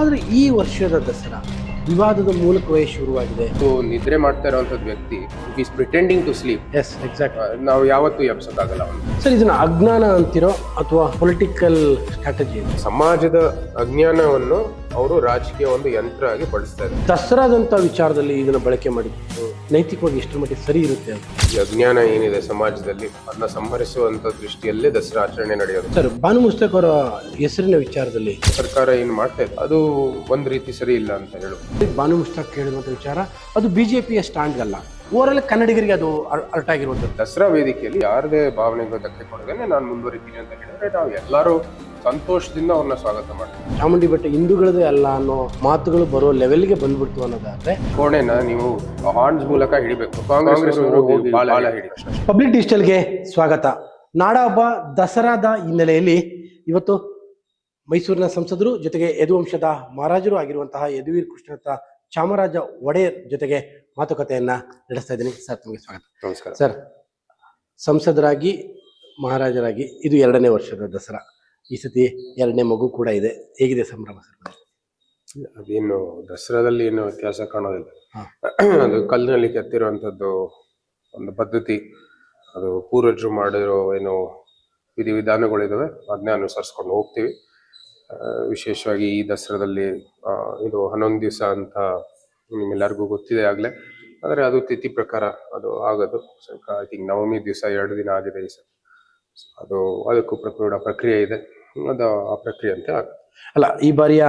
ಆದರೆ ಈ ವರ್ಷದ ದಸರಾ ವಿವಾದದ ಮೂಲಕವೇ ಶುರುವಾಗಿದೆ. ನಿದ್ರೆ ಮಾಡ್ತಾ ಇರುವಂತದ್ದು ವ್ಯಕ್ತಿ is pretending to sleep. Yes, exact. ನಾವು ಯಾವತ್ತೂ ಎಬ್ಸಕ್ಕಾಗಲ್ಲ ಅವನು. ಸರ್, ಇದನ್ನ ಅಜ್ಞಾನ ಅಂತಿರೋ ಅಥವಾ ಪೊಲಿಟಿಕಲ್ ಸ್ಟ್ರಾಟಜಿ? ಸಮಾಜದ ಅಜ್ಞಾನವನ್ನು ಅವರು ರಾಜಕೀಯ ಒಂದು ಯಂತ್ರ ಆಗಿ ಬಳಸ್ತಾ ಇದ್ದಾರೆ. ದಸರಾದಂತ ವಿಚಾರದಲ್ಲಿ ಇದನ್ನ ಬಳಕೆ ಮಾಡಿದ್ದು ನೈತಿಕವಾಗಿ ಎಷ್ಟರ ಮಟ್ಟಿಗೆ ಸರಿ ಇರುತ್ತೆ ಅಂತ? ಈ ಅಜ್ಞಾನ ಏನಿದೆ ಸಮಾಜದಲ್ಲಿ ಅದನ್ನ ಸಂಹರಿಸುವಂತ ದೃಷ್ಟಿಯಲ್ಲೇ ದಸರಾ ಆಚರಣೆ ನಡೆಯೋದು. ಸರ್, ಬಾನು ಮುಸ್ತಕ್ ಅವರ ಹೆಸರಿನ ವಿಚಾರದಲ್ಲಿ ಸರ್ಕಾರ ಏನ್ ಮಾಡ್ತಾ ಇದೆ ಅದು ಒಂದ್ ರೀತಿ ಸರಿ ಇಲ್ಲ ಅಂತ ಹೇಳು. ಬಾನು ಮುಸ್ತಕ್ ಹೇಳಿರುವಂತ ವಿಚಾರ ಅದು ಬಿಜೆಪಿಯ ಸ್ಟ್ಯಾಂಡ್ ಅಲ್ಲ, ಓವರಾಲ್ ಕನ್ನಡಿಗರಿಗೆ ಅದು ಅರ್ಥ ಆಗಿರುವಂತದ್ದು. ದಸರಾ ವೇದಿಕೆಯಲ್ಲಿ ಯಾರದೇ ಭಾವನೆಗಳು ಧಕ್ಕೆ ಕೊಡದೇನೆ ನಾನು ಮುಂದುವರಿತೀನಿ ಅಂತ ಹೇಳಿದ್ರೆ ನಾವು ಎಲ್ಲರೂ ಸಂತೋಷದಿಂದ ಅವ್ರನ್ನ ಸ್ವಾಗತ ಮಾಡ್ತೀವಿ. ಚಾಮುಂಡಿ ಬೆಟ್ಟ ಹಿಂದೂಗಳದೇ ಅಲ್ಲ ಅನ್ನೋ ಮಾತುಗಳು ಬರೋ ಲೆವೆಲ್ಗೆ ಬಂದ್ಬಿಡ್ತು ಅನ್ನೋದಾದ್ರೆ ಕೋಣೆನ ನೀವು ಹಾರ್ನ್ಸ್ ಮೂಲಕ ಹಿಡಿಬೇಕು. ಕಾಂಗ್ರೆಸ್ ಬಾಲ ಹಿಡಿ. ಪಬ್ಲಿಕ್ ಡಿಜಿಟಲ್ಗೆ ಸ್ವಾಗತ. ನಾಡಹಬ್ಬ ದಸರಾದ ಹಿನ್ನೆಲೆಯಲ್ಲಿ ಇವತ್ತು ಮೈಸೂರಿನ ಸಂಸದರು ಜೊತೆಗೆ ಯದುವಂಶದ ಮಹಾರಾಜರು ಆಗಿರುವಂತಹ ಯದುವೀರ್ ಕೃಷ್ಣದತ್ತ ಚಾಮರಾಜ ಒಡೆಯರ್ ಜೊತೆಗೆ ಮಾತುಕತೆಯನ್ನ ನಡೆಸ್ತಾ ಇದ್ದೀನಿ. ಸರ್, ತಮಗೆ ಸ್ವಾಗತ. ನಮಸ್ಕಾರ ಸರ್. ಸಂಸದರಾಗಿ ಮಹಾರಾಜರಾಗಿ ಇದು 2ನೇ ವರ್ಷದ ದಸರಾ. ಈ ಸತಿ 2ನೇ ಮಗು ಕೂಡ ಇದೆ. ಹೇಗಿದೆ ಸಂಭ್ರಮ ಸರ್? ಅದೇನು ದಸರಾದಲ್ಲಿ ಏನು ವ್ಯತ್ಯಾಸ ಕಾಣೋದಿಲ್ಲ. ಅದು ಕಲ್ಲಿನಲ್ಲಿ ಕೆತ್ತಿರುವಂತದ್ದು ಒಂದು ಪದ್ಧತಿ. ಅದು ಪೂರ್ವಜರು ಮಾಡಿರೋ ಏನು ವಿಧಿವಿಧಾನಗಳಿದಾವೆ ಅದನ್ನೇ ಅನುಸರಿಸ್ಕೊಂಡು ಹೋಗ್ತೀವಿ. ವಿಶೇಷವಾಗಿ ಈ ದಸರಾದಲ್ಲಿ ಇದು 11 ದಿವಸ ಅಂತ ನಿಮ್ಮೆಲ್ಲರಿಗೂ ಗೊತ್ತಿದೆ ಆಗ್ಲೇ. ಆದರೆ ಅದು ತಿಥಿ ಪ್ರಕಾರ ಅದು ಆಗೋದು. ಐ ಥಿಂಕ್ ನವಮಿ ದಿವಸ 2 ದಿನ ಆಗಿದೆ ಈ ಸಲ. ಅದು ಅದಕ್ಕೂ ಪ್ರಕ್ರಿಯೆ ಇದೆ. ಅದು ಆ ಪ್ರಕ್ರಿಯೆ ಅಂತ ಆಗುತ್ತೆ. ಅಲ್ಲ, ಈ ಬಾರಿಯ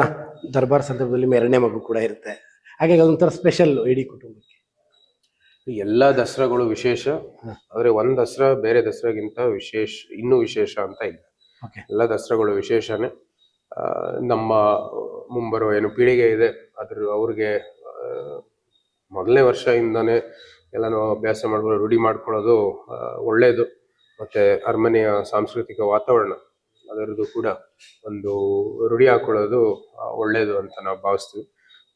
ದರ್ಬಾರ್ ಸಂದರ್ಭದಲ್ಲಿ 2ನೇ ಮಗು ಕೂಡ ಇರುತ್ತೆ. ಹಾಗಾಗಿ ಅದೊಂಥರ ಸ್ಪೆಷಲ್ ಇಡೀ ಕುಟುಂಬಕ್ಕೆ. ಎಲ್ಲ ದಸರಾಗಳು ವಿಶೇಷ, ಆದ್ರೆ ಒಂದ್ ದಸರಾ ಬೇರೆ ದಸರಾಗಿಂತ ಇನ್ನೂ ವಿಶೇಷ ಅಂತ ಇಲ್ಲ. ಎಲ್ಲ ದಸರಾಗಳು ವಿಶೇಷನೇ. ನಮ್ಮ ಮುಂಬರುವ ಏನು ಪೀಳಿಗೆ ಇದೆ ಅವ್ರಿಗೆ ಮೊದಲನೇ ವರ್ಷದಿಂದಾನೇ ಎಲ್ಲ ನಾವು ಅಭ್ಯಾಸ ಮಾಡ್ಕೊಳ್ಳೋ ರೂಢಿ ಮಾಡ್ಕೊಳ್ಳೋದು ಒಳ್ಳೇದು. ಮತ್ತೆ ಅರಮನೆಯ ಸಾಂಸ್ಕೃತಿಕ ವಾತಾವರಣ ಅದರದ್ದು ಕೂಡ ಒಂದು ರೂಢಿ ಹಾಕೊಳ್ಳೋದು ಒಳ್ಳೇದು ಅಂತ ನಾವು ಭಾವಿಸ್ತೀವಿ.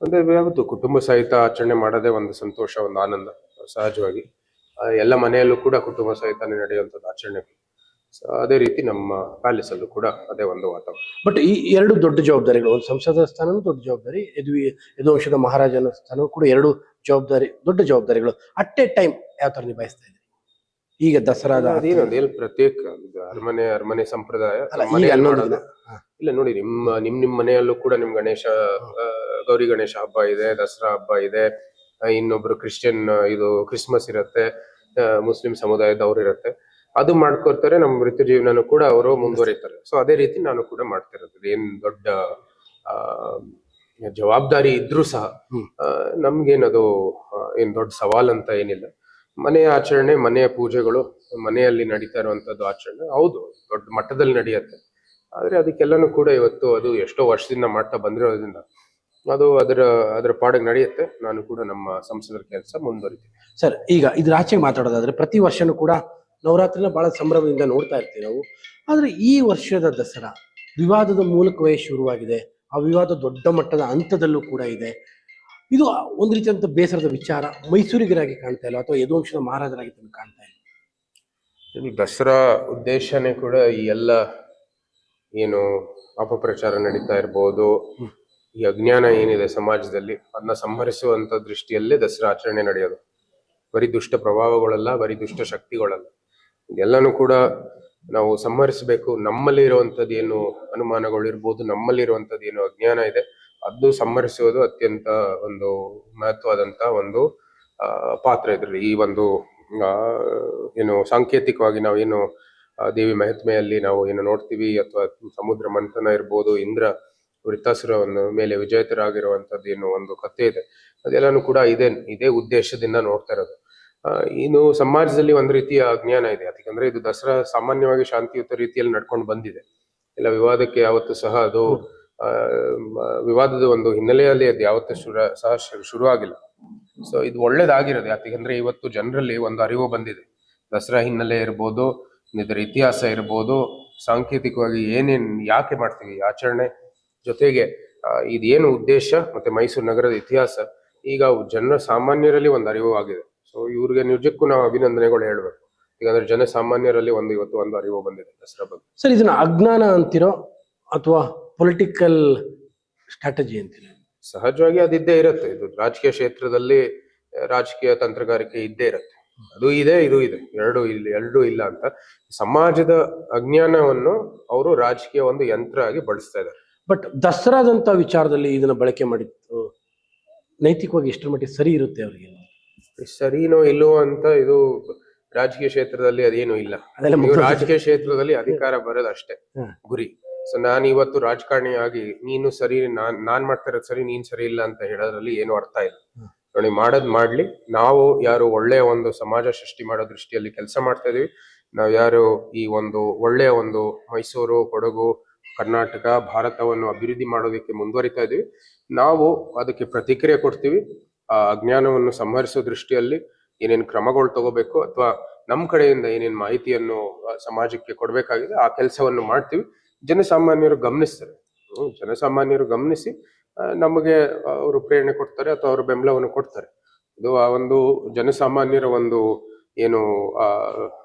ಅಂದ್ರೆ ಯಾವತ್ತು ಕುಟುಂಬ ಸಹಿತ ಆಚರಣೆ ಮಾಡೋದೇ ಒಂದು ಸಂತೋಷ, ಒಂದು ಆನಂದ. ಸಹಜವಾಗಿ ಎಲ್ಲ ಮನೆಯಲ್ಲೂ ಕೂಡ ಕುಟುಂಬ ಸಹಿತನೇ ನಡೆಯುವಂಥದ್ದು ಆಚರಣೆ. ಅದೇ ರೀತಿ ನಮ್ಮ ಪ್ಯಾಲೇಸ್ ಅಲ್ಲೂ ಕೂಡ ಅದೇ ಒಂದು ವಾತಾವರಣ. ಬಟ್ ಈ 2 ದೊಡ್ಡ ಜವಾಬ್ದಾರಿಗಳು, ಒಂದು ಸಂಸದ ಸ್ಥಾನನೂ ದೊಡ್ಡ ಜವಾಬ್ದಾರಿ, ಯದುವಂಶದ ಮಹಾರಾಜನ ಸ್ಥಾನವೂ ಕೂಡ 2 ದೊಡ್ಡ ಜವಾಬ್ದಾರಿಗಳು ಅಟ್ ಎ ಟೈಮ್ ಯಾವ ತರ ನಿಭಾಯಿಸ್ತಾ ಇದ್ರಿ ಈಗ ದಸರಾದ? ಅದೇನು ಪ್ರತ್ಯೇಕ ಅರಮನೆ ಸಂಪ್ರದಾಯ ಇಲ್ಲ ನೋಡಿ. ನಿಮ್ ಮನೆಯಲ್ಲೂ ಕೂಡ ನಿಮ್ ಗಣೇಶ ಗೌರಿ ಗಣೇಶ ಹಬ್ಬ ಇದೆ, ದಸರಾ ಹಬ್ಬ ಇದೆ. ಇನ್ನೊಬ್ರು ಕ್ರಿಶ್ಚಿಯನ್ ಇದು ಕ್ರಿಸ್ಮಸ್ ಇರುತ್ತೆ, ಮುಸ್ಲಿಂ ಸಮುದಾಯದವ್ರು ಇರುತ್ತೆ. ಅದು ಮಾಡ್ಕೊಡ್ತಾರೆ. ನಮ್ಮ ವೃತ್ತಿ ಜೀವನನು ಕೂಡ ಅವರು ಮುಂದುವರಿತಾರೆ. ಸೊ ಅದೇ ರೀತಿ ನಾನು ಕೂಡ ಮಾಡ್ತಿರೋದು. ಏನ್ ದೊಡ್ಡ ಜವಾಬ್ದಾರಿ ಇದ್ರೂ ಸಹ ನಮ್ಗೇನದು ಏನ್ ದೊಡ್ಡ ಸವಾಲ್ ಅಂತ ಏನಿಲ್ಲ. ಮನೆಯ ಆಚರಣೆ, ಮನೆಯ ಪೂಜೆಗಳು, ಮನೆಯಲ್ಲಿ ನಡೀತಾ ಇರುವಂತದ್ದು ಆಚರಣೆ ಹೌದು ದೊಡ್ಡ ಮಟ್ಟದಲ್ಲಿ ನಡೆಯುತ್ತೆ. ಆದ್ರೆ ಅದಕ್ಕೆಲ್ಲನೂ ಕೂಡ ಇವತ್ತು ಅದು ಎಷ್ಟೋ ವರ್ಷದಿಂದ ಮಾಡ್ತಾ ಬಂದಿರೋದ್ರಿಂದ ಅದು ಅದರ ಪಾಡಿಗೆ ನಡೆಯುತ್ತೆ. ನಾನು ಕೂಡ ನಮ್ಮ ಸಂಸದರ ಕೆಲಸ ಮುಂದುವರಿತೀನಿ. ಸರ್, ಈಗ ಇದ್ರ ಆಚೆ ಮಾತಾಡೋದಾದ್ರೆ ಪ್ರತಿ ವರ್ಷನೂ ಕೂಡ ನವರಾತ್ರಿನ ಬಹಳ ಸಂಭ್ರಮದಿಂದ ನೋಡ್ತಾ ಇರ್ತೀವಿ ನಾವು. ಆದ್ರೆ ಈ ವರ್ಷದ ದಸರಾ ವಿವಾದದ ಮೂಲಕವೇ ಶುರುವಾಗಿದೆ. ಆ ವಿವಾದ ದೊಡ್ಡ ಮಟ್ಟದ ಹಂತದಲ್ಲೂ ಕೂಡ ಇದೆ. ಇದು ಒಂದು ರೀತಿಯಂತ ಬೇಸರದ ವಿಚಾರ. ಮೈಸೂರಿಗರಾಗಿ ಕಾಣ್ತಾ ಇಲ್ಲ ಅಥವಾ ಯದುವಂಶದ ಮಹಾರಾಜರಾಗಿ ಕಾಣ್ತಾ ಇಲ್ಲ. ದಸರಾ ಉದ್ದೇಶನೇ ಕೂಡ ಈ ಎಲ್ಲ ಏನು ಅಪಪ್ರಚಾರ ನಡೀತಾ ಇರ್ಬೋದು, ಈ ಅಜ್ಞಾನ ಏನಿದೆ ಸಮಾಜದಲ್ಲಿ ಅದನ್ನ ಸಂಹರಿಸುವಂತ ದೃಷ್ಟಿಯಲ್ಲೇ ದಸರಾ ಆಚರಣೆ ನಡೆಯೋದು. ಬರೀ ದುಷ್ಟ ಪ್ರಭಾವಗಳಲ್ಲ, ಬರೀ ದುಷ್ಟ ಶಕ್ತಿಗಳಲ್ಲ, ಇದೆಲ್ಲಾನು ಕೂಡ ನಾವು ಸಂಹರಿಸಬೇಕು. ನಮ್ಮಲ್ಲಿ ಇರುವಂತದ್ದು ಏನು ಅನುಮಾನಗಳು ಇರ್ಬೋದು, ನಮ್ಮಲ್ಲಿ ಇರುವಂತದ್ದು ಏನು ಅಜ್ಞಾನ ಇದೆ ಅದು ಸಂಹರಿಸುವುದು ಅತ್ಯಂತ ಒಂದು ಮಹತ್ವದಂತ ಒಂದು ಪಾತ್ರ ಇದ್ರಲ್ಲಿ. ಈ ಒಂದು ಏನು ಸಾಂಕೇತಿಕವಾಗಿ ನಾವೇನು ದೇವಿ ಮಹಿತ್ಮೆಯಲ್ಲಿ ನಾವು ಏನು ನೋಡ್ತೀವಿ, ಅಥವಾ ಸಮುದ್ರ ಮಂಥನ ಇರ್ಬೋದು, ಇಂದ್ರ ವೃತ್ತಾಸುರವನ್ನು ಮೇಲೆ ವಿಜೇತರಾಗಿರುವಂತದ್ದು ಏನು ಒಂದು ಕಥೆ ಇದೆ, ಅದೆಲ್ಲಾನು ಕೂಡ ಇದೇ ಉದ್ದೇಶದಿಂದ ನೋಡ್ತಾ ಇರೋದು. ಇನ್ನು ಸಮಾಜದಲ್ಲಿ ಒಂದು ರೀತಿಯ ಅಜ್ಞಾನ ಇದೆ. ಯಾಕಂದ್ರೆ ಇದು ದಸರಾ ಸಾಮಾನ್ಯವಾಗಿ ಶಾಂತಿಯುತ ರೀತಿಯಲ್ಲಿ ನಡ್ಕೊಂಡು ಬಂದಿದೆ. ಇಲ್ಲ ವಿವಾದಕ್ಕೆ ಯಾವತ್ತೂ ಸಹ ಅದು ವಿವಾದದ ಒಂದು ಹಿನ್ನೆಲೆಯಲ್ಲಿ ಅದು ಯಾವತ್ತೂ ಶುರು ಆಗಿಲ್ಲ. ಸೊ ಇದು ಒಳ್ಳೇದಾಗಿರೋದು. ಯಾಕಂದ್ರೆ ಇವತ್ತು ಜನರಲ್ಲಿ ಒಂದು ಅರಿವು ಬಂದಿದೆ. ದಸರಾ ಹಿನ್ನೆಲೆ ಇರ್ಬೋದು, ಇದರ ಇತಿಹಾಸ ಇರ್ಬೋದು, ಸಾಂಕೇತಿಕವಾಗಿ ಯಾಕೆ ಮಾಡ್ತೀವಿ ಆಚರಣೆ, ಜೊತೆಗೆ ಇದೇನು ಉದ್ದೇಶ, ಮತ್ತೆ ಮೈಸೂರು ನಗರದ ಇತಿಹಾಸ ಈಗ ಜನರ ಸಾಮಾನ್ಯರಲ್ಲಿ ಒಂದು ಅರಿವು ಆಗಿದೆ. ಸೊ ಇವ್ರಿಗೆ ನಿಜಕ್ಕೂ ನಾವು ಅಭಿನಂದನೆಗಳು ಹೇಳ್ಬೇಕು. ಯಾಕಂದ್ರೆ ಜನಸಾಮಾನ್ಯರಲ್ಲಿ ಇವತ್ತು ಒಂದು ಅರಿವು ಬಂದಿದೆ ದಸರಾ ಬಗ್ಗೆ. ಸರ್, ಇದನ್ನ ಅಜ್ಞಾನ ಅಂತಿರೋ ಅಥವಾ ಪೊಲಿಟಿಕಲ್ ಸ್ಟ್ರಾಟಜಿ ಅಂತೀರಿ? ಸಹಜವಾಗಿ ಅದಿದ್ದೇ ಇರುತ್ತೆ. ಇದು ರಾಜಕೀಯ ಕ್ಷೇತ್ರದಲ್ಲಿ ರಾಜಕೀಯ ತಂತ್ರಗಾರಿಕೆ ಇದ್ದೇ ಇರುತ್ತೆ. ಅದು ಇದೆ, ಇದು ಇದೆ, ಎರಡೂ ಇಲ್ಲ ಅಂತ. ಸಮಾಜದ ಅಜ್ಞಾನವನ್ನು ಅವರು ರಾಜಕೀಯ ಒಂದು ಯಂತ್ರ ಆಗಿ ಬಳಸ್ತಾ ಇದ್ದಾರೆ. ಬಟ್ ದಸರಾದಂತ ವಿಚಾರದಲ್ಲಿ ಇದನ್ನ ಬಳಕೆ ಮಾಡಿದ್ದು ನೈತಿಕವಾಗಿ ಎಷ್ಟರ ಮಟ್ಟಿಗೆ ಸರಿ ಇರುತ್ತೆ ಅವರಿಗೆ? ಸರಿನೋ ಇಲ್ಲವೋ ಅಂತ ಇದು ರಾಜಕೀಯ ಕ್ಷೇತ್ರದಲ್ಲಿ ಅದೇನು ಇಲ್ಲ. ನೀವು ರಾಜಕೀಯ ಕ್ಷೇತ್ರದಲ್ಲಿ ಅಧಿಕಾರ ಬರೋದು ಅಷ್ಟೇ ಗುರಿ. ಸೊ ನಾನು ಇವತ್ತು ರಾಜಕಾರಣಿ ಆಗಿ ನೀನು ಸರಿ, ನಾನ್ ಮಾಡ್ತಾ ಇರೋದು ಸರಿ, ನೀನ್ ಸರಿ ಇಲ್ಲ ಅಂತ ಹೇಳೋದ್ರಲ್ಲಿ ಏನು ಅರ್ಥ ಇಲ್ಲ. ನೋಡಿ, ಮಾಡೋದ್ ಮಾಡ್ಲಿ. ನಾವು ಯಾರು ಒಳ್ಳೆಯ ಒಂದು ಸಮಾಜ ಸೃಷ್ಟಿ ಮಾಡೋ ದೃಷ್ಟಿಯಲ್ಲಿ ಕೆಲಸ ಮಾಡ್ತಾ ಇದೀವಿ. ನಾವ್ ಯಾರು ಈ ಒಂದು ಒಳ್ಳೆಯ ಒಂದು ಮೈಸೂರು, ಕೊಡಗು, ಕರ್ನಾಟಕ, ಭಾರತವನ್ನು ಅಭಿವೃದ್ಧಿ ಮಾಡೋದಕ್ಕೆ ಮುಂದುವರಿತಾ ಇದೀವಿ. ನಾವು ಅದಕ್ಕೆ ಪ್ರತಿಕ್ರಿಯೆ ಕೊಡ್ತೀವಿ. ಆ ಅಜ್ಞಾನವನ್ನು ಸಂಹರಿಸೋ ದೃಷ್ಟಿಯಲ್ಲಿ ಏನೇನ್ ಕ್ರಮಗಳು ತಗೋಬೇಕು ಅಥವಾ ನಮ್ ಕಡೆಯಿಂದ ಏನೇನ್ ಮಾಹಿತಿಯನ್ನು ಸಮಾಜಕ್ಕೆ ಕೊಡ್ಬೇಕಾಗಿದೆ ಆ ಕೆಲಸವನ್ನು ಮಾಡ್ತೀವಿ. ಜನಸಾಮಾನ್ಯರು ಗಮನಿಸ್ತಾರೆ. ಜನಸಾಮಾನ್ಯರು ಗಮನಿಸಿ ನಮಗೆ ಅವರು ಪ್ರೇರಣೆ ಕೊಡ್ತಾರೆ ಅಥವಾ ಅವರು ಬೆಂಬಲವನ್ನು ಕೊಡ್ತಾರೆ. ಇದು ಆ ಒಂದು ಜನಸಾಮಾನ್ಯರ ಒಂದು ಏನು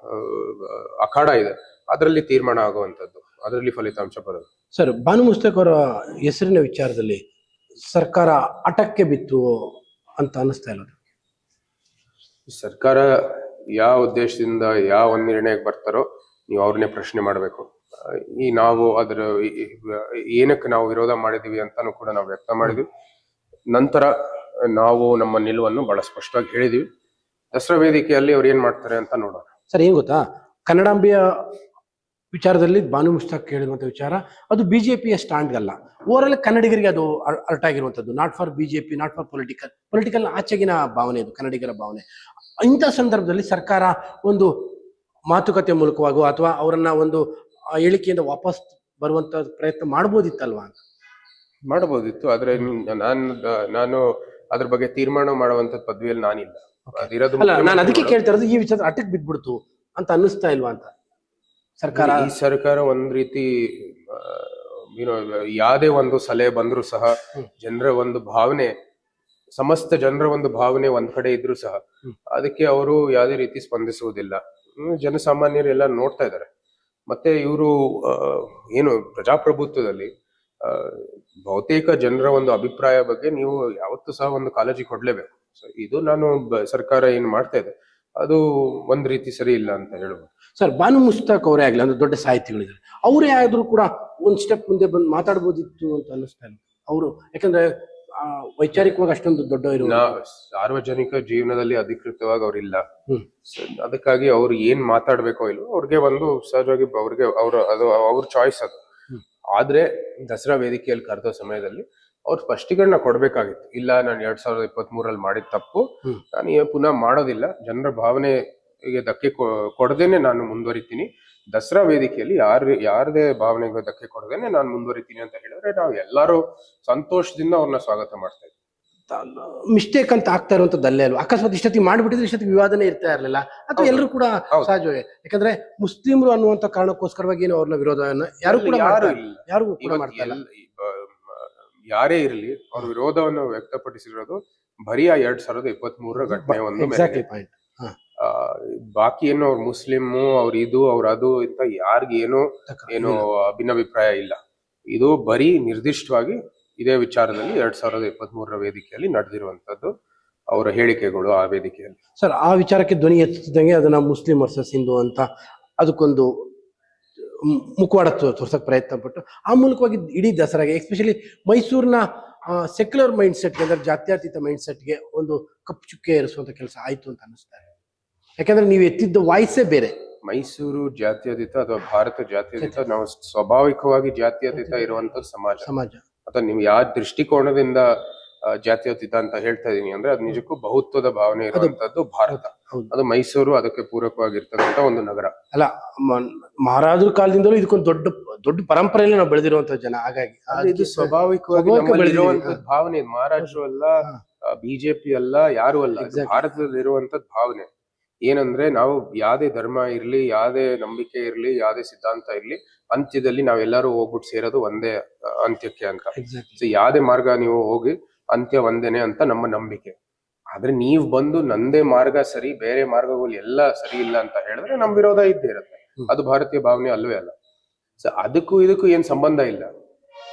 ಅಖಾಡ ಇದೆ, ಅದರಲ್ಲಿ ತೀರ್ಮಾನ ಆಗುವಂತದ್ದು, ಅದರಲ್ಲಿ ಫಲಿತಾಂಶ ಬರೋದು. ಸರ್, ಬಾನು ಮುಸ್ತಕ್ ಅವರ ಹೆಸರಿನ ವಿಚಾರದಲ್ಲಿ ಸರ್ಕಾರ ಹಠಕ್ಕೆ ಬಿತ್ತು ಅಂತ ಅನಿಸ್ತಾ ಇಲ್ಲ? ಸರ್ಕಾರ ಯಾವ ಉದ್ದೇಶದಿಂದ ಯಾವ ಒಂದು ನಿರ್ಣಯಕ್ಕೆ ಬರ್ತಾರೋ ನೀವು ಅವ್ರನ್ನೇ ಪ್ರಶ್ನೆ ಮಾಡಬೇಕು. ಈ ನಾವು ಅದರ ಏನಕ್ಕೆ ನಾವು ವಿರೋಧ ಮಾಡಿದೀವಿ ಅಂತಾನು ಕೂಡ ನಾವು ವ್ಯಕ್ತ ಮಾಡಿದ್ವಿ. ನಂತರ ನಾವು ನಮ್ಮ ನಿಲುವನ್ನು ಬಹಳ ಸ್ಪಷ್ಟವಾಗಿ ಹೇಳಿದೀವಿ. ದಸರಾ ವೇದಿಕೆಯಲ್ಲಿ ಅವ್ರು ಏನ್ ಮಾಡ್ತಾರೆ ಅಂತ ನೋಡೋಣ. ಸರ್, ಏನ್ ಗೊತ್ತಾ, ಕನ್ನಡಾಂಬೆಯ ವಿಚಾರದಲ್ಲಿ ಬಾನು ಮುಸ್ತಕ್ ಹೇಳಿರುವಂತ ವಿಚಾರ ಅದು ಬಿಜೆಪಿಯ ಸ್ಟ್ಯಾಂಡ್ಗಲ್ಲ, ಓವರಾಲ್ ಕನ್ನಡಿಗರಿಗೆ ಅದು ಅರ್ಥ ಆಗಿರುವಂತದ್ದು. Not for BJP, not for political ಆಚೆಗಿನ ಭಾವನೆ, ಅದು ಕನ್ನಡಿಗರ ಭಾವನೆ. ಇಂಥ ಸಂದರ್ಭದಲ್ಲಿ ಸರ್ಕಾರ ಒಂದು ಮಾತುಕತೆ ಮೂಲಕವಾಗೋ ಅಥವಾ ಅವರನ್ನ ಒಂದು ಹೇಳಿಕೆಯಿಂದ ವಾಪಸ್ ಬರುವಂತ ಪ್ರಯತ್ನ ಮಾಡಬಹುದಿತ್ತಲ್ವಾ ಅಂತ? ಮಾಡಬಹುದಿತ್ತು, ಆದ್ರೆ ನಾನು ಅದ್ರ ಬಗ್ಗೆ ತೀರ್ಮಾನ ಮಾಡುವಂತ ಪದವಿಯಲ್ಲಿ ನಾನಿಲ್ಲ. ನಾನು ಅದಕ್ಕೆ ಕೇಳ್ತಾ ಇರೋದು, ಈ ವಿಚಾರ ಅಟಕ್ ಬಿದ್ಬಿಡ್ತು ಅಂತ ಅನ್ನಿಸ್ತಾ ಇಲ್ವಾ ಅಂತ ಸರ್ಕಾರ? ಈ ಸರ್ಕಾರ ಒಂದ್ ರೀತಿ ಯಾವುದೇ ಒಂದು ಸಲಹೆ ಬಂದ್ರು ಸಹ ಜನರ ಒಂದು ಭಾವನೆ, ಸಮಸ್ತ ಜನರ ಒಂದು ಭಾವನೆ ಒಂದ್ ಕಡೆ ಇದ್ರು ಸಹ ಅದಕ್ಕೆ ಅವರು ಯಾವುದೇ ರೀತಿ ಸ್ಪಂದಿಸುವುದಿಲ್ಲ. ಜನಸಾಮಾನ್ಯರು ಎಲ್ಲ ನೋಡ್ತಾ ಇದ್ದಾರೆ. ಮತ್ತೆ ಇವರು ಏನು ಪ್ರಜಾಪ್ರಭುತ್ವದಲ್ಲಿ ಬಹುತೇಕ ಜನರ ಒಂದು ಅಭಿಪ್ರಾಯ ಬಗ್ಗೆ ನೀವು ಯಾವತ್ತೂ ಸಹ ಒಂದು ಕಾಳಜಿ ಕೊಡ್ಲೇಬೇಕು. ಸೊ ಇದು ನಾನು ಸರ್ಕಾರ ಏನ್ ಮಾಡ್ತಾ ಇದೆ ಅದು ಒಂದ್ ರೀತಿ ಸರಿ ಇಲ್ಲ ಅಂತ ಹೇಳ್ಬೋದು. ಸರ್, ಬಾನು ಮುಸ್ತಕ್ ಅವರೇ ಆಗ್ಲಿ, ಅಂದ್ರೆ ದೊಡ್ಡ ಸಾಹಿತಿಗಳಿದ್ದಾರೆ, ಅವರೇ ಆದ್ರೂ ಕೂಡ ಒಂದ್ ಸ್ಟೆಪ್ ಮುಂದೆ ಬಂದು ಮಾತಾಡ್ಬೋದಿತ್ತು ಅಂತ ಅನ್ನಿಸ್ತಾ ಇಲ್ಲ ಅವರು? ಯಾಕಂದ್ರೆ ವೈಚಾರಿಕವಾಗಿ ಅಷ್ಟೊಂದು ದೊಡ್ಡ ಸಾರ್ವಜನಿಕ ಜೀವನದಲ್ಲಿ ಅಧಿಕೃತವಾಗಿ ಅವ್ರಿಲ್ಲ. ಅದಕ್ಕಾಗಿ ಅವ್ರು ಏನ್ ಮಾತಾಡ್ಬೇಕೋ ಇಲ್ವೋ ಅವ್ರಿಗೆ ಒಂದು ಸಹಜವಾಗಿ ಅವ್ರಿಗೆ ಅವ್ರ ಚಾಯ್ಸ್ ಅದು. ಆದ್ರೆ ದಸರಾ ವೇದಿಕೆಯಲ್ಲಿ ಕರೆದ ಸಮಯದಲ್ಲಿ ಅವ್ರು ಸ್ಪಷ್ಟೀಕರಣ ಕೊಡ್ಬೇಕಾಗಿತ್ತು. ಇಲ್ಲ, ನಾನು 2023 ಮಾಡಿದ ತಪ್ಪು, ನಾನು ಪುನಃ ಮಾಡೋದಿಲ್ಲ, ಜನರ ಭಾವನೆಗೆ ಧಕ್ಕೆ ಕೊಡದೇನೆ ನಾನು ಮುಂದುವರಿತೀನಿ, ದಸರಾ ವೇದಿಕೆಯಲ್ಲಿ ಯಾರದೇ ಭಾವನೆಗೆ ಧಕ್ಕೆ ಕೊಡದೇನೆ ನಾನು ಮುಂದುವರಿತೀನಿ ಅಂತ ಹೇಳಿದ್ರೆ ನಾವು ಎಲ್ಲರೂ ಸಂತೋಷದಿಂದ ಅವ್ರನ್ನ ಸ್ವಾಗತ ಮಾಡ್ತಾ ಇದ್ವಿ. ಮಿಸ್ಟೇಕ್ ಅಂತ ಆಗ್ತಾ ಇರುವಂತದ್ದು ಅಲ್ಲೇ ಅಲ್ವಾ? ಅಕಸ್ಮಾತ್ ಇಷ್ಟೊತ್ತಿಗೆ ಮಾಡ್ಬಿಟ್ಟಿದ್ರೆ ಇಷ್ಟೊತ್ತಿಗೆ ವಿವಾದನೆ ಇರ್ತಾ ಇರ್ಲಿಲ್ಲ, ಅಥವಾ ಎಲ್ಲರೂ ಕೂಡ ಸಹಜವೇ? ಯಾಕಂದ್ರೆ ಮುಸ್ಲಿಮರು ಅನ್ನುವಂತ ಕಾರಣಕ್ಕೋಸ್ಕರವಾಗಿ ಏನು ಅವ್ರನ್ನ ವಿರೋಧವನ್ನ ಯಾರು ಕೂಡ ಮಾಡ್ತಾ ಇಲ್ಲ. ಯಾರೇ ಇರಲಿ ಅವ್ರ ವಿರೋಧವನ್ನು ವ್ಯಕ್ತಪಡಿಸಿರೋದು ಬರೀ 2023 ಘಟನೆ ಒಂದು. ಬಾಕಿ ಏನು ಅವ್ರ ಮುಸ್ಲಿಮು, ಅವ್ರ ಇದು ಅವ್ರ ಅದು ಅಂತ ಯಾರಿಗೇನು ಏನು ಭಿನ್ನಾಭಿಪ್ರಾಯ ಇಲ್ಲ. ಇದು ಬರೀ ನಿರ್ದಿಷ್ಟವಾಗಿ ಇದೇ ವಿಚಾರದಲ್ಲಿ 2023 ವೇದಿಕೆಯಲ್ಲಿ ನಡೆದಿರುವಂತದ್ದು ಅವರ ಹೇಳಿಕೆಗಳು ಆ ವೇದಿಕೆಯಲ್ಲಿ. ಸರ್, ಆ ವಿಚಾರಕ್ಕೆ ಧ್ವನಿ ಎತ್ತಿದಂಗೆ ಅದನ್ನ ಮುಸ್ಲಿಂ ವರ್ಸಸ್ ಹಿಂದೂ ಅಂತ ಅದಕ್ಕೊಂದು ಮುಖವಾಡ ತೋರ್ಸಕ್ ಪ್ರಯತ್ನ ಪಟ್ಟು ಆ ಮೂಲಕವಾಗಿ ಇಡೀ ದಸರಾಗೆ, ಎಸ್ಪೆಷಲಿ ಮೈಸೂರಿನ ಸೆಕ್ಯುಲರ್ ಮೈಂಡ್ ಸೆಟ್ಗೆ, ಅಂದ್ರೆ ಜಾತ್ಯತೀತ ಮೈಂಡ್ ಸೆಟ್ಗೆ ಒಂದು ಕಪ್ಪು ಚುಕ್ಕೆ ಏರಿಸುವಂತ ಕೆಲಸ ಆಯ್ತು ಅಂತ ಅನಿಸ್ತಾರೆ. ಯಾಕಂದ್ರೆ ನೀವು ಎತ್ತಿದ್ದ ವಾಯ್ಸೇ ಬೇರೆ. ಮೈಸೂರು ಜಾತ್ಯತೀತ ಅಥವಾ ಭಾರತ ಜಾತ್ಯತೀತ, ನಾವು ಸ್ವಾಭಾವಿಕವಾಗಿ ಜಾತ್ಯತೀತ ಇರುವಂತದ್ದು ಸಮಾಜ. ಅಥವಾ ನೀವು ಯಾವ ದೃಷ್ಟಿಕೋನದಿಂದ ಜಾತ್ಯತೀತ ಅಂತ ಹೇಳ್ತಾ ಇದೀನಿ ಅಂದ್ರೆ ಅದು ನಿಜಕ್ಕೂ ಬಹುತ್ವದ ಭಾವನೆ ಇರುವಂತದ್ದು ಭಾರತ. ಅದು ಮೈಸೂರು ಅದಕ್ಕೆ ಪೂರಕವಾಗಿರ್ತಕ್ಕಂಥ ಒಂದು ನಗರ ಅಲ್ಲ. ಮಹಾರಾಜರ ಕಾಲದಿಂದಲೂ ಇದಕ್ಕೊಂದು ದೊಡ್ಡ ಪರಂಪರೆಯಲ್ಲಿ ನಾವು ಬೆಳೆದಿರುವಂತ ಜನ. ಹಾಗಾಗಿ ಇದು ಸ್ವಾಭಾವಿಕವಾಗಿ ಬೆಳೆದಿರುವಂತದ್ದು ಭಾವನೆ. ಮಹಾರಾಜರು ಅಲ್ಲ, ಬಿಜೆಪಿ ಅಲ್ಲ, ಯಾರು ಅಲ್ಲ, ಭಾರತದಲ್ಲಿ ಇರುವಂತದ್ದು ಭಾವನೆ. ಏನಂದ್ರೆ ನಾವು ಯಾವ್ದೇ ಧರ್ಮ ಇರ್ಲಿ, ಯಾವ್ದೇ ನಂಬಿಕೆ ಇರ್ಲಿ, ಯಾವ್ದೇ ಸಿದ್ಧಾಂತ ಇರ್ಲಿ, ಅಂತ್ಯದಲ್ಲಿ ನಾವೆಲ್ಲರೂ ಹೋಗ್ಬಿಟ್ಟು ಸೇರೋದು ಒಂದೇ ಅಂತ್ಯಕ್ಕೆ ಅಂತ. ಸೊ ಯಾವ್ದೇ ಮಾರ್ಗ ನೀವು ಹೋಗಿ ಅಂತ್ಯ ಒಂದೇನೆ ಅಂತ ನಮ್ಮ ನಂಬಿಕೆ. ಆದ್ರೆ ನೀವ್ ಬಂದು ನಂದೇ ಮಾರ್ಗ ಸರಿ, ಬೇರೆ ಮಾರ್ಗಗಳು ಎಲ್ಲ ಸರಿ ಇಲ್ಲ ಅಂತ ಹೇಳಿದ್ರೆ ನಮ್ ವಿರೋಧ ಇದ್ದೇ ಇರುತ್ತೆ. ಅದು ಭಾರತೀಯ ಭಾವನೆ ಅಲ್ವೇ ಅಲ್ಲ. ಸೊ ಅದಕ್ಕೂ ಇದಕ್ಕೂ ಏನ್ ಸಂಬಂಧ ಇಲ್ಲ.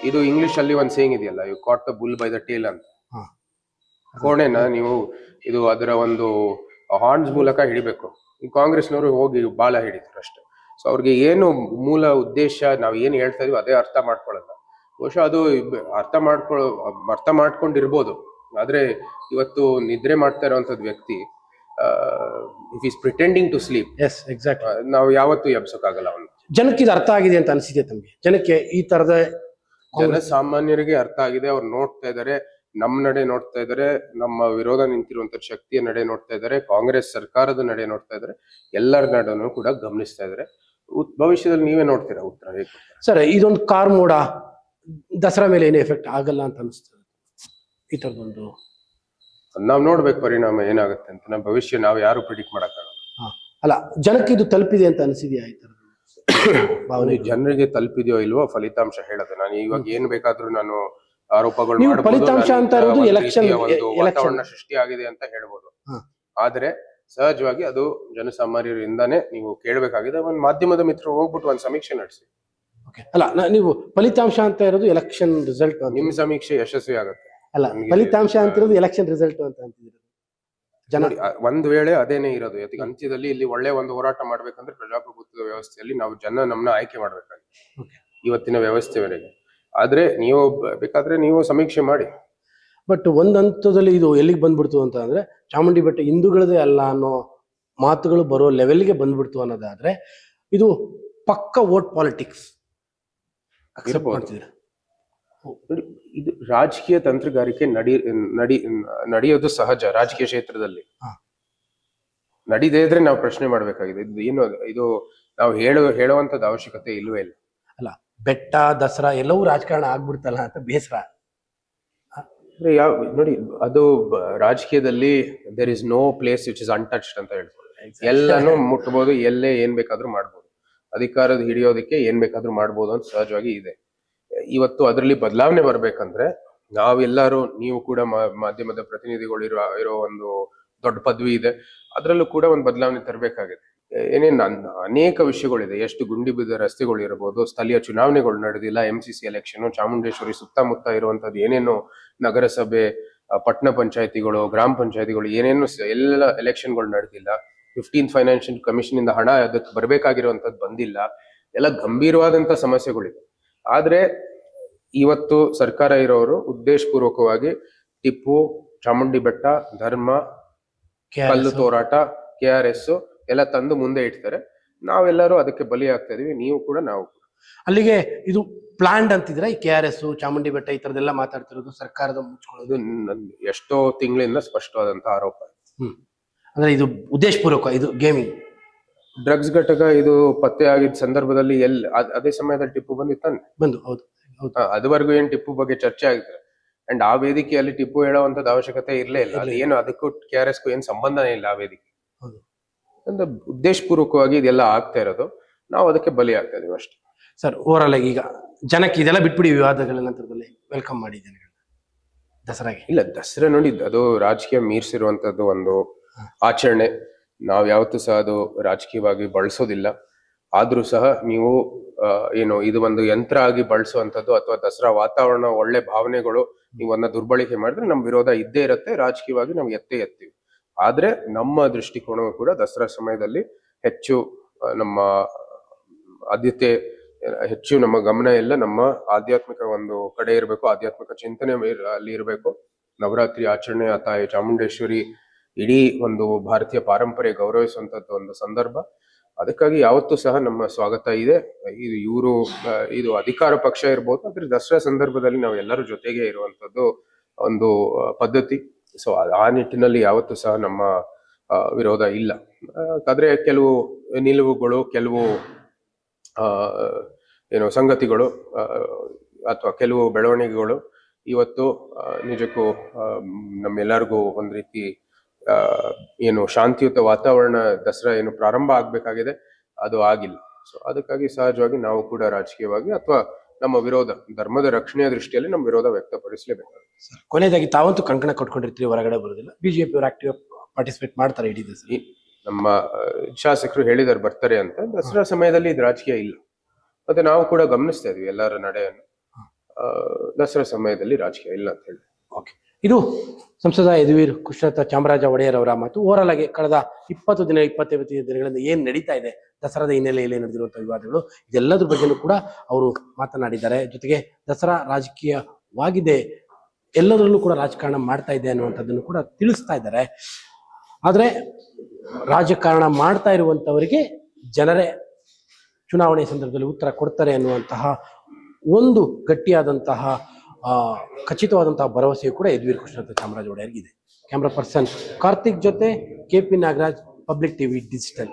ಇದು ಇಂಗ್ಲಿಷ್ ಅಲ್ಲಿ ಒಂದ್ ಸೇಯಿಂಗ್ ಇದೆಯಲ್ಲ, you caught the bull by the tail ಅಂತ. ಹಾ. ಕೋಣೆನ ನೀವು ಇದು ಅದರ ಒಂದು ಹಾರ್ನ್ಸ್ ಮೂಲಕ ಹಿಡಿಬೇಕು. ಈ ಕಾಂಗ್ರೆಸ್ನವರು ಹೋಗಿ ಬಾಲ ಹಿಡಿತಾರೆ ಅಷ್ಟೇ. ಸೊ ಅವ್ರಿಗೆ ಏನು ಮೂಲ ಉದ್ದೇಶ ನಾವ್ ಏನ್ ಹೇಳ್ತಾ ಇದೀವಿ ಅದೇ ಅರ್ಥ ಮಾಡ್ಕೊಳಲ್ಲ. ಬಹುಶಃ ಅದು ಅರ್ಥ ಮಾಡ್ಕೊಂಡಿರ್ಬೋದು. ಆದ್ರೆ ಇವತ್ತು ನಿದ್ರೆ ಮಾಡ್ತಾ ಇರುವಂತದ್ ವ್ಯಕ್ತಿ if is pretending to sleep, yes exactly, ನಾವು ಯಾವತ್ತೂ ಎಬ್ಸಕ್ಕಾಗಲ್ಲ ಅವನು. ಜನಕ್ಕೆ ಇದು ಅರ್ಥ ಆಗಿದೆ ಅಂತ ಅನಿಸಿದೆ ತಮಗೆ? ಜನಕ್ಕೆ ಈ ತರದ ಜನಸಾಮಾನ್ಯರಿಗೆ ಅರ್ಥ ಆಗಿದೆ. ಅವ್ರು ನೋಡ್ತಾ ಇದಾರೆ, ನಮ್ಮ ನಡೆ ನೋಡ್ತಾ ಇದಾರೆ, ನಮ್ಮ ವಿರೋಧ ನಿಂತಿರುವಂತ ಶಕ್ತಿಯ ನಡೆ ನೋಡ್ತಾ ಇದಾರೆ, ಕಾಂಗ್ರೆಸ್ ಸರ್ಕಾರದ ನಡೆ ನೋಡ್ತಾ ಇದಾರೆ, ಎಲ್ಲರ ನಡೆನೂ ಕೂಡ ಗಮನಿಸ್ತಾ ಇದಾರೆ. ಭವಿಷ್ಯದಲ್ಲಿ ನೀವೇ ನೋಡ್ತೀರಾ ಉತ್ತರ ಹೇಗೆ. ಸರ್, ಇದೊಂದು ಕಾರ್ ಮೋಡ ದಸರಾ ಮೇಲೆ ಏನು ಎಫೆಕ್ಟ್ ಆಗಲ್ಲ ಅಂತ ಅನಿಸ್ತದೆ? ಈ ತರದೊಂದು ನಾವ್ ನೋಡ್ಬೇಕು ಪರಿಣಾಮ ಏನಾಗುತ್ತೆ ಅಂತ. ನಮ್ಮ ಭವಿಷ್ಯ ನಾವು ಯಾರು ಪ್ರಿಡಿಕ್ಟ್ ಮಾಡಕ್ಕಾಗಲ್ಲ. ಅಲ್ಲ, ಜನಕ್ಕೆ ಇದು ತಲುಪಿದೆ ಅಂತ ಅನಿಸಿದೆಯಾ ಈ ತರದ ಭಾವನೆ? ಜನರಿಗೆ ತಲುಪಿದೆಯೋ ಇಲ್ವೋ ಫಲಿತಾಂಶ ಹೇಳೋದು. ನಾನು ಇವಾಗ ಏನ್ ಬೇಕಾದ್ರೂ ನಾನು ಆರೋಪಗಳು ನೀವು ಮಾಡ್ಬೋದು, ಫಲಿತಾಂಶ ಅಂತ ಇರೋದು ಒಂದು ಎಲೆಕ್ಷನ್ ರೀತಿಯ ಒಂದು ವಾತಾವರಣ ಸೃಷ್ಟಿಯಾಗಿದೆ ಅಂತ ಹೇಳ್ಬೋದು. ಆದ್ರೆ ಸಹಜವಾಗಿ ಅದು ಜನಸಾಮಾನ್ಯರಿಂದಾನೇ ನೀವು ಕೇಳಬೇಕಾಗಿದೆ. ಒಂದ್ ಮಾಧ್ಯಮದ ಮಿತ್ರರು ಹೋಗ್ಬಿಟ್ಟು ಒಂದ್ ಸಮೀಕ್ಷೆ ನಡೆಸಿ. ಅಲ್ಲ, ನೀವು ಫಲಿತಾಂಶ ಅಂತ ಇರೋದು ಎಲೆಕ್ಷನ್ ರಿಸಲ್ಟ್. ನಿಮ್ ಸಮೀಕ್ಷೆ ಯಶಸ್ವಿ ಆಗುತ್ತೆ. ಅಲ್ಲ, ಫಲಿತಾಂಶ ಅಂತ ಇರೋದು ಎಲೆಕ್ಷನ್ ರಿಸಲ್ಟ್ ಅಂತ ಅಂತಿದ್ರು ಜನ. ಒಂದ್ ವೇಳೆ ಅದೇನೇ ಇರೋದು. ಅಂತ್ಯದಲ್ಲಿ ಇಲ್ಲಿ ಒಳ್ಳೆ ಒಂದು ಹೋರಾಟ ಮಾಡ್ಬೇಕಂದ್ರೆ ಪ್ರಜಾಪ್ರಭುತ್ವದ ವ್ಯವಸ್ಥೆಯಲ್ಲಿ ನಾವು ನಮ್ಮನ್ನ ಆಯ್ಕೆ ಮಾಡ್ಬೇಕಾಗಿದೆ ಇವತ್ತಿನ ವ್ಯವಸ್ಥೆವರೆಗೆ. ಆದ್ರೆ ನೀವು ಬೇಕಾದ್ರೆ ನೀವು ಸಮೀಕ್ಷೆ ಮಾಡಿ. ಬಟ್ ಒಂದ್ ಹಂತದಲ್ಲಿ ಇದು ಎಲ್ಲಿಗೆ ಬಂದ್ಬಿಡ್ತು ಅಂತ ಅಂದ್ರೆ, ಚಾಮುಂಡಿ ಬೆಟ್ಟ ಹಿಂದೂಗಳದೇ ಅಲ್ಲ ಅನ್ನೋ ಮಾತುಗಳು ಬರೋ ಲೆವೆಲ್ಗೆ ಬಂದ್ಬಿಡ್ತು ಅನ್ನೋದಾದ್ರೆ, ಇದು ಪಕ್ಕ ವೋಟ್ ಪಾಲಿಟಿಕ್ಸ್ ಅಕ್ಸೆಪ್ಟ್ ಮಾಡ್ತಿದ್ರೆ. ಇದು ರಾಜಕೀಯ ತಂತ್ರಗಾರಿಕೆ ನಡೆಯೋದು ಸಹಜ ರಾಜಕೀಯ ಕ್ಷೇತ್ರದಲ್ಲಿ. ನಡೀದೇ ಇದ್ರೆ ನಾವು ಪ್ರಶ್ನೆ ಮಾಡ್ಬೇಕಾಗಿದೆ. ಇದು ನಾವು ಹೇಳುವಂತದ್ದು ಅವಶ್ಯಕತೆ ಇಲ್ವೇ ಇಲ್ಲ. ಅಲ್ಲ, ಬೆಟ್ಟ ದಸರಾ ಎಲ್ಲವೂ ರಾಜಕಾರಣ ಆಗ್ಬಿಡ್ತಲ್ಲ ಅಂತ ಬೇಸರ. ನೋಡಿ, ಅದು ರಾಜಕೀಯದಲ್ಲಿ there is no place which is untouched ಅಂತ ಹೇಳ್ಬೋದು. ಎಲ್ಲಾನು ಮುಟ್ಬೋದು, ಎಲ್ಲೇ ಏನ್ ಬೇಕಾದ್ರೂ ಮಾಡ್ಬೋದು. ಅಧಿಕಾರದ ಹಿಡಿಯೋದಕ್ಕೆ ಏನ್ ಬೇಕಾದ್ರೂ ಮಾಡ್ಬೋದು ಅಂತ ಸಹಜವಾಗಿ ಇದೆ. ಇವತ್ತು ಅದರಲ್ಲಿ ಬದಲಾವಣೆ ಬರ್ಬೇಕಂದ್ರೆ ನಾವೆಲ್ಲರೂ, ನೀವು ಕೂಡ ಮಾಧ್ಯಮದ ಪ್ರತಿನಿಧಿಗಳು ಇರೋ ಒಂದು ದೊಡ್ಡ ಪದವಿ ಇದೆ, ಅದರಲ್ಲೂ ಕೂಡ ಒಂದು ಬದಲಾವಣೆ ತರಬೇಕಾಗಿದೆ. ಏನೇನ್ ಅನೇಕ ವಿಷಯಗಳಿದೆ. ಎಷ್ಟು ಗುಂಡಿ ಬಿದ್ದ ರಸ್ತೆಗಳು ಇರಬಹುದು, ಸ್ಥಳೀಯ ಚುನಾವಣೆಗಳು ನಡೆದಿಲ್ಲ, MCC ಎಲೆಕ್ಷನ್, ಚಾಮುಂಡೇಶ್ವರಿ ಸುತ್ತಮುತ್ತ ಇರುವಂತದ್ದು ಏನೇನು ನಗರಸಭೆ, ಪಟ್ಟಣ ಪಂಚಾಯತಿಗಳು, ಗ್ರಾಮ ಪಂಚಾಯತಿಗಳು ಏನೇನು ಎಲ್ಲ ಎಲೆಕ್ಷನ್ಗಳು ನಡೆದಿಲ್ಲ. 15th ಫೈನಾನ್ಷಿಯಲ್ ಕಮಿಷನ್ ಇಂದ ಹಣ ಅದಕ್ಕೆ ಬರ್ಬೇಕಾಗಿರುವಂತದ್ದು ಬಂದಿಲ್ಲ. ಎಲ್ಲ ಗಂಭೀರವಾದಂತ ಸಮಸ್ಯೆಗಳಿದೆ. ಆದ್ರೆ ಇವತ್ತು ಸರ್ಕಾರ ಇರೋರು ಉದ್ದೇಶಪೂರ್ವಕವಾಗಿ ಟಿಪ್ಪು, ಚಾಮುಂಡಿ ಬೆಟ್ಟ, ಧರ್ಮ, ಕಲ್ಲು ತೋರಾಟ, KRS ಎಲ್ಲ ತಂದು ಮುಂದೆ ಇಡ್ತಾರೆ. ನಾವೆಲ್ಲರೂ ಅದಕ್ಕೆ ಬಲಿ ಆಗ್ತಾ ಇದೀವಿ, ನೀವು ಕೂಡ ನಾವು ಕೂಡ. ಅಲ್ಲಿಗೆ ಇದು ಪ್ಲಾನ್ಡ್ ಅಂತಿದ್ರೆ ಈ KRS, ಚಾಮುಂಡಿ ಬೆಟ್ಟ ಈ ತರದೆಲ್ಲ ಮಾತಾಡ್ತಿರೋದು ಸರ್ಕಾರದ ಮುಚ್ಕೊಳ್ಳೋದು ಎಷ್ಟೋ ತಿಂಗಳಿಂದ ಸ್ಪಷ್ಟವಾದಂತ ಆರೋಪ. ಅಂದ್ರೆ ಇದು ಉದ್ದೇಶಪೂರ್ವಕ, ಇದು ಗೇಮಿಂಗ್. ಡ್ರಗ್ಸ್ ಘಟಕ ಇದು ಪತ್ತೆ ಆಗಿದ್ದ ಸಂದರ್ಭದಲ್ಲಿ ಅದೇ ಸಮಯದಲ್ಲಿ ಟಿಪ್ಪು ಬಂದು. ಹೌದು. ಅದುವರೆಗೂ ಏನ್ ಟಿಪ್ಪು ಬಗ್ಗೆ ಚರ್ಚೆ ಆಗಿದೆ. ಅಂಡ್ ಆ ವೇದಿಕೆಯಲ್ಲಿ ಟಿಪ್ಪು ಹೇಳುವಂತದ್ದು ಅವಶ್ಯಕತೆ ಇರ್ಲೇ ಇಲ್ಲ. ಅದು ಏನು ಅದಕ್ಕೂ KRS ಗೂ ಏನ್ ಸಂಬಂಧನೇ ಇಲ್ಲ ಆ ವೇದಿಕೆ. ಅಂದ್ರೆ ಉದ್ದೇಶಪೂರ್ವಕವಾಗಿ ಇದೆಲ್ಲ ಆಗ್ತಾ ಇರೋದು, ನಾವು ಅದಕ್ಕೆ ಬಲಿ ಆಗ್ತಾ ಇದೀವಿ ಅಷ್ಟೇ. ಸರ್, ಓವರ್ ಆಲ್ ಈಗ ಜನಕ್ಕೆ ಇದೆಲ್ಲ ಬಿಟ್ಬಿಡಿ, ವಿವಾದಗಳ ನಂತರದಲ್ಲಿ ವೆಲ್ಕಮ್ ಮಾಡಿ ಜನಗಳು ದಸರಾಗೆ. ಇಲ್ಲ, ದಸರಾ ನೋಡಿ, ಅದು ರಾಜಕೀಯ ಮೀರ್ಸಿರುವಂತದ್ದು ಒಂದು ಆಚರಣೆ. ನಾವ್ ಯಾವತ್ತೂ ಸಹ ಅದು ರಾಜಕೀಯವಾಗಿ ಬಳಸೋದಿಲ್ಲ. ಆದ್ರೂ ಸಹ ನೀವು ಏನು ಇದು ಒಂದು ಯಂತ್ರ ಆಗಿ ಬಳಸುವಂತದ್ದು ಅಥವಾ ದಸರಾ ವಾತಾವರಣ, ಒಳ್ಳೆ ಭಾವನೆಗಳು ನೀವನ್ನ ದುರ್ಬಳಕೆ ಮಾಡಿದ್ರೆ ನಮ್ ವಿರೋಧ ಇದ್ದೇ ಇರುತ್ತೆ. ರಾಜಕೀಯವಾಗಿ ನಾವು ಎತ್ತೀವಿ. ಆದ್ರೆ ನಮ್ಮ ದೃಷ್ಟಿಕೋನವು ಕೂಡ ದಸರಾ ಸಮಯದಲ್ಲಿ ಹೆಚ್ಚು ನಮ್ಮ ಆದ್ಯತೆ, ಹೆಚ್ಚು ನಮ್ಮ ಗಮನ ಎಲ್ಲ ನಮ್ಮ ಆಧ್ಯಾತ್ಮಿಕ ಒಂದು ಕಡೆ ಇರಬೇಕು. ಆಧ್ಯಾತ್ಮಿಕ ಚಿಂತನೆ ಅಲ್ಲಿ ಇರಬೇಕು. ನವರಾತ್ರಿ ಆಚರಣೆ, ತಾಯಿ ಚಾಮುಂಡೇಶ್ವರಿ, ಇಡೀ ಒಂದು ಭಾರತೀಯ ಪಾರಂಪರೆ ಗೌರವಿಸುವಂತದ್ದು ಒಂದು ಸಂದರ್ಭ. ಅದಕ್ಕಾಗಿ ಯಾವತ್ತೂ ಸಹ ನಮ್ಮ ಸ್ವಾಗತ ಇದೆ. ಇದು ಅಧಿಕಾರ ಪಕ್ಷ ಇರ್ಬೋದು, ಆದ್ರೆ ದಸರಾ ಸಂದರ್ಭದಲ್ಲಿ ನಾವು ಎಲ್ಲರೂ ಜೊತೆಗೆ ಇರುವಂತದ್ದು ಒಂದು ಪದ್ಧತಿ. ಸೊ ಆ ನಿಟ್ಟಿನಲ್ಲಿ ಯಾವತ್ತೂ ಸಹ ನಮ್ಮ ವಿರೋಧ ಇಲ್ಲ. ಆದ್ರೆ ಕೆಲವು ನಿಲುವುಗಳು, ಕೆಲವು ಸಂಗತಿಗಳು ಅಥವಾ ಕೆಲವು ಬೆಳವಣಿಗೆಗಳು ಇವತ್ತು ನಿಜಕ್ಕೂ ನಮ್ಮೆಲ್ಲರಿಗೂ ಒಂದ್ ರೀತಿ ಶಾಂತಿಯುತ ವಾತಾವರಣ, ದಸರಾ ಪ್ರಾರಂಭ ಆಗ್ಬೇಕಾಗಿದೆ, ಅದು ಆಗಿಲ್ಲ. ಸೊ ಅದಕ್ಕಾಗಿ ಸಹಜವಾಗಿ ನಾವು ಕೂಡ ರಾಜಕೀಯವಾಗಿ ಅಥವಾ ನಮ್ಮ ವಿರೋಧ, ಧರ್ಮದ ರಕ್ಷಣೆಯ ದೃಷ್ಟಿಯಲ್ಲಿ ನಮ್ಮ ವಿರೋಧ ವ್ಯಕ್ತಪಡಿಸಲೇಬೇಕಾಗುತ್ತೆ. ಕೊನೆಯದಾಗಿ ತಾವಂತೂ ಕಂಕಣ ಕಟ್ಕೊಂಡಿರ್ತೀವಿ, ಹೊರಗಡೆ ಬರೋದಿಲ್ಲ. ಬಿಜೆಪಿ ಅವರು ಆಕ್ಟಿವ್ ಪಾರ್ಟಿಸಿಪೇಟ್ ಮಾಡ್ತಾರೆ ಇಡೀ ದಸರಾ. ನಮ್ಮ ಶಾಸಕರು ಹೇಳಿದಾರೆ ಬರ್ತಾರೆ ಅಂತ. ದಸರಾ ಸಮಯದಲ್ಲಿ ಇದು ರಾಜಕೀಯ ಇಲ್ಲ. ಮತ್ತೆ ನಾವು ಕೂಡ ಗಮನಿಸ್ತಾ ಇದೀವಿ ಎಲ್ಲರ ನಡೆಯನ್ನು. ದಸರಾ ಸಮಯದಲ್ಲಿ ರಾಜಕೀಯ ಇಲ್ಲ ಅಂತ ಹೇಳಿ. ಓಕೆ, ಇದು ಸಂಸದ ಯದುವೀರ್ ಕೃಷ್ಣದತ್ತ ಚಾಮರಾಜ ಒಡೆಯರ್ ಅವರ ಮಾತು. ಓವರಾಲ್ ಆಗಿ ಕಳೆದ 25 ದಿನಗಳಿಂದ ಏನ್ ನಡೀತಾ ಇದೆ, ದಸರಾದ ಹಿನ್ನೆಲೆಯಲ್ಲಿ ನಡೆದಿರುವಂತಹ ವಿವಾದಗಳು, ಇದೆಲ್ಲದ್ರ ಬಗ್ಗೆನೂ ಕೂಡ ಅವರು ಮಾತನಾಡಿದ್ದಾರೆ. ಜೊತೆಗೆ ದಸರಾ ರಾಜಕೀಯವಾಗಿದೆ, ಎಲ್ಲದರಲ್ಲೂ ಕೂಡ ರಾಜಕಾರಣ ಮಾಡ್ತಾ ಇದೆ ಅನ್ನುವಂಥದ್ದನ್ನು ಕೂಡ ತಿಳಿಸ್ತಾ ಇದ್ದಾರೆ. ಆದ್ರೆ ರಾಜಕಾರಣ ಮಾಡ್ತಾ ಇರುವಂತವರಿಗೆ ಜನರೇ ಚುನಾವಣೆ ಸಂದರ್ಭದಲ್ಲಿ ಉತ್ತರ ಕೊಡ್ತಾರೆ ಅನ್ನುವಂತಹ ಒಂದು ಗಟ್ಟಿಯಾದಂತಹ ಖಚಿತವಾದಂತಹ ಭರವಸೆಯು ಕೂಡ ಯದುವೀರ್ ಕೃಷ್ಣದತ್ತ ಚಾಮರಾಜ ಒಡೆಯರ್ಗಿದೆ. ಕ್ಯಾಮ್ರಾ ಪರ್ಸನ್ ಕಾರ್ತಿಕ್ ಜೊತೆ KP Nagaraj, public TV digital.